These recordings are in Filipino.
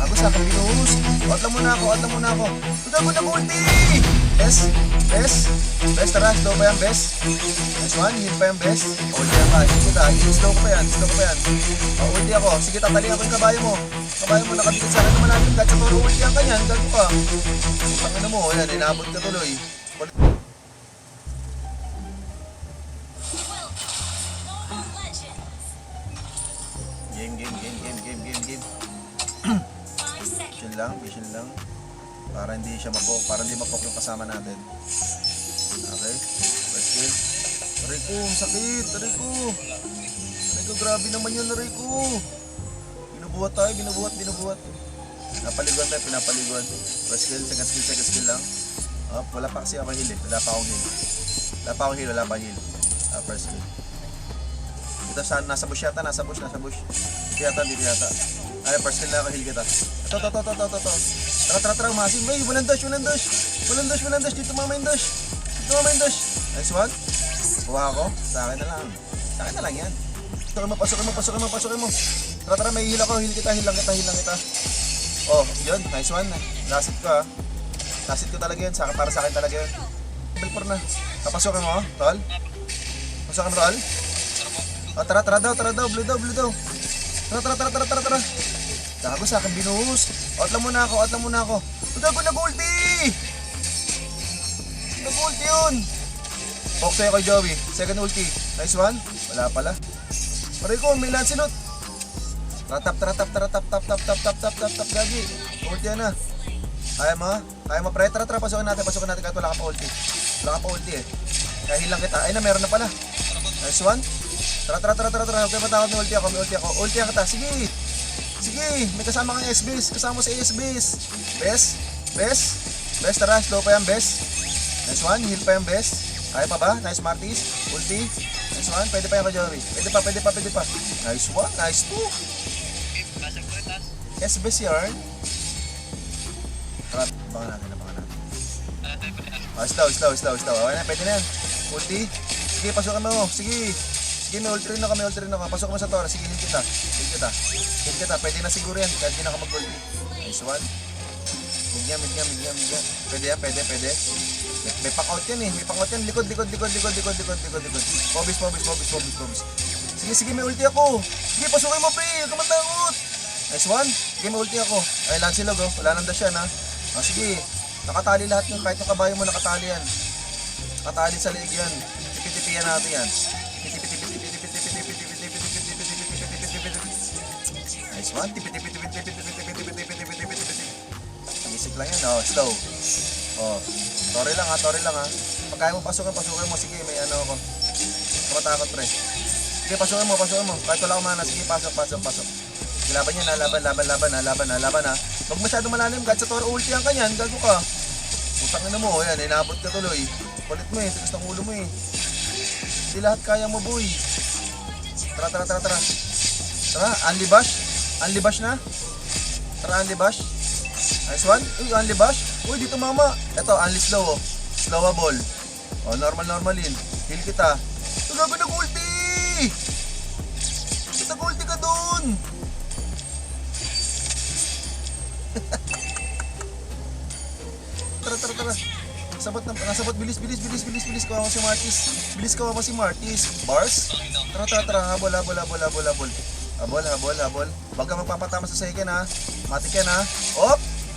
Gago sa akin binuhos. Out lang muna ako, out lang muna ako. Gago na ulti! Bes, bes, bes, tara, slow pa yan, bes. Nice one, hit pa yan, bes. Ulti yan ka, sige ta, slow ko pa yan, slow ko pa yan. Ulti ako, sige tatalihan ko yung kabayo mo. Kabayo mo nakabigit sa akin na malalim, kahit sa toro ulti yan ka yan, gago ka. Putang mo, yan, inabot ka tuloy. Game. Vision lang. Para hindi siya mapok, para hindi mapok yung kasama natin. Okay, first kill. Rico, sakit, Rico. Rico, grabe naman yun, Rico. Binubuhat tayo, binubuhat. Pinapaliguan tayo, pinapaliguan. First kill, second skill lang. Wala pa kasi ako heal eh, wala pa akong heal. First kill. Ito saan, nasa bush yata, nasa bush. Dito yata. Ay, first kill na ako, heal kita. Ito. Tara, masin. May, walang dash. Dito mama yung dash. Nice one. Kuha ako. Sa akin na lang yan. Pasukin mo. Tara, may heal ako. Heal lang kita. Oh, yun. Nice one. Lasit ko ha. Lasit ko talaga yun. Para sa akin talaga yun. Belpor na. Papasukin mo, tol. Pasukin roll. Oh, tara daw. Blue daw. Tara. Gago sa akin binuhos. Out lang muna ako. Gago nag-ulti yun. Focus sa'yo kay Joey. Second ulti. Nice one. Wala pala. Maray ko, may Lancelot. Tap. Gagi. Ulti yan na. Kaya mo pre. Tara, pasukin natin kahit wala ka pa ulti. Eh. Kaya hilang kita. Ay na, meron na pala. Nice one. Tara. Okay, matakot na ulti ako. Ulti yan kita. Sige, may kasama kang S-Base. Kasama mo sa S-Base. Bes, tara, slow pa yan, Bes. Nice one, heal pa yan, Bes. Kaya pa ba? Nice Martis, ulti. Nice one, pwede pa yan ka, Jory. Pwede pa. Nice one, nice two. S-Base yarn. Tara, abangan natin. Slow. Okay na, pwede na yan. Ulti. Sige, pasukan mo. Sige, may ulti rin ako. Pasok mo sa tora. Sige, hit kita. Pwede na siguro yan. Kahit hindi na ako mag-ulti. Nice one. Mid yan. Pwede yan. May pang-out yan eh. Likod. Pobis. Sige, may ulti ako. Sige, pasukin mo, pre. Kumantangot. Nice one. Sige, may ulti ako. Ay, Lancelot oh. Wala nang dash yan ha. Sige. Nakatali lahat yung kahit yung kabayo mo nakatali yan. Nakatali sa leeg yan. Tipitipihan natin yan. Nice one. Isip lang yan. Slow. Tori lang ha. Pag kaya mo pasukin mo. Sige, may ano ako. Kumatakot pre. Sige, pasukin mo. Kahit wala akong mana. Sige, pasok. Laban yan ha. Laban ha. Huwag masyado malalim. Kahit sa Toro ulti yan kanyan. Gago ka. Putang ina mo. Yan, inabot ka tuloy. Kulit mo eh. Tigas ng ulo mo eh. Hindi lahat kaya mo, boy. Tara. Tara, Anli Bash na. Tara, Anli Bash. Nice one. Anli Bash. Dito mama. Ito, Anli slow oh. Slowable. Normal-normalin. Heal kita. Gago nag-ulti! Nag-ulti ka dun! Tara. Nasabot. Bilis. Kawa mo si Martis. Bars? Tara. Habol. Habol. Huwag ka magpapatama sa second ha. Matik yan ha.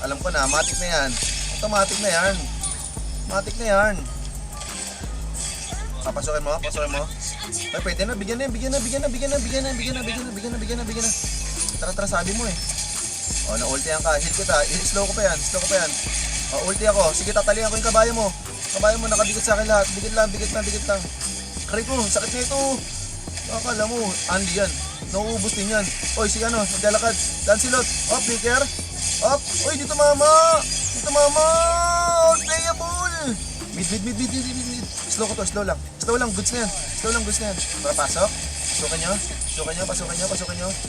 Alam ko na. Matik na yan. Automatic na yan. Papasukin mo. Ay, pwede na. Bigyan na. Tara, sabi mo eh. Na-ultihan ka. Hit kita. Slow ko pa yan. Ulti ako. Sige, tatalihan ko yung kabayo mo. Nakadikit sa akin lahat. Bigit lang. Aray ko, sakit na ito. Akala mo, Andy yan. Nauubos din yan. Si naglalakad. Lancelot. Picker. Dito mama. All playable. Mid. Slow lang. Goods na yan. Para pasok. Pasukan nyo.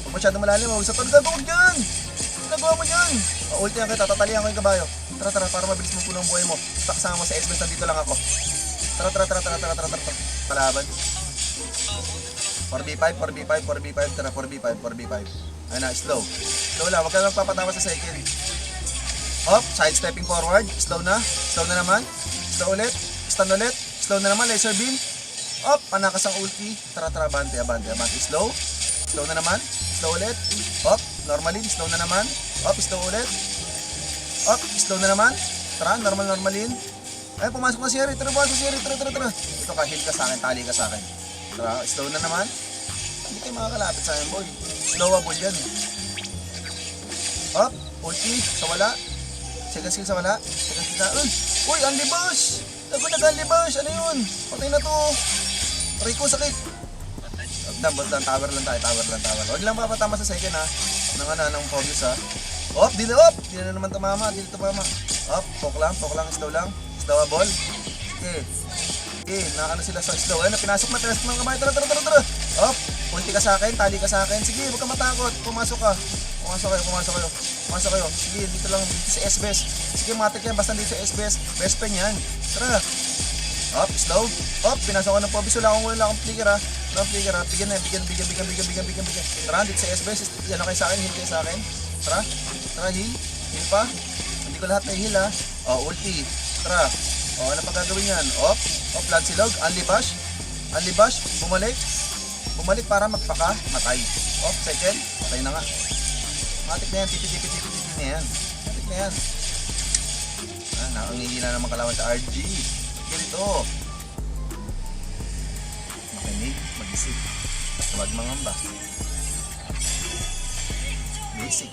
Huwag masyadong malalim. Huwag sa tol. Huwag dyan. Nagawa mo dyan. Ulti yan kita. Tatalihan ko yung kabayo. Tara, para mabilis mo punong buhay mo. Kasama mo sa S-Base, nandito lang ako. Tara. Palaban. 4v5. Tara, 4v5. Ayun na, slow. Slow lang, huwag ka lang papatawa sa second. Up, side stepping forward. Slow na. Slow na naman. Slow ulit. Stand ulit. Slow na naman, laser beam. Up, panakas ang ulti. Tara, abante. Slow. Slow na naman. Slow ulit. Up, normalin. Slow na naman. Up, slow ulit. Up, slow na naman. Tara, normalin. Ay, pumasok na si Harry. Tara. Ito ka, heal ka sa akin, tali ka sa akin. Tara, slow na naman. Hindi kayo makakalapit sa akin, boy. Slowable yan. Up, ulti, sa wala. Second skill sa wala. Uy, unlibash! Nag-unlibash! Ano yun? Patay na to. Rico, sakit. Tower lang tayo. Huwag lang papatama sa second ha. Ng focus ha. Up, di na naman tumama. Up, poke lang, slow lang. Slowable. Okay, nakakano sila sa slow. Ayun, pinasok ng kamay. Tara. Up, ulti ka sa akin, tali ka sa akin. Sige, huwag ka matakot. Pumasok kayo. Sige, dito sa S-Best. Sige, matik yan, basta dito sa S-Best. Best friend yan. Tara. Up, slow. Up, pinasok ko ng Pobis. Wala akong flicker ha. Bigyan. Tara, dito sa S-Best. Yan kayo sa akin, heal kayo sa akin. Tara, heal. Heal pa. Hindi ko lahat na heal ha. Ulti. Tara. Ano pa gagawin yan? Up, land silog. Unlibash. Bumalik para magpaka. Matay. Up, second. Matay na nga. Matik na yan. Tipi na yan. Matik na yan. Nakangihina naman kalawan sa RG. Ganito. Makinig, mag-isip. Huwag mangamba. Basic.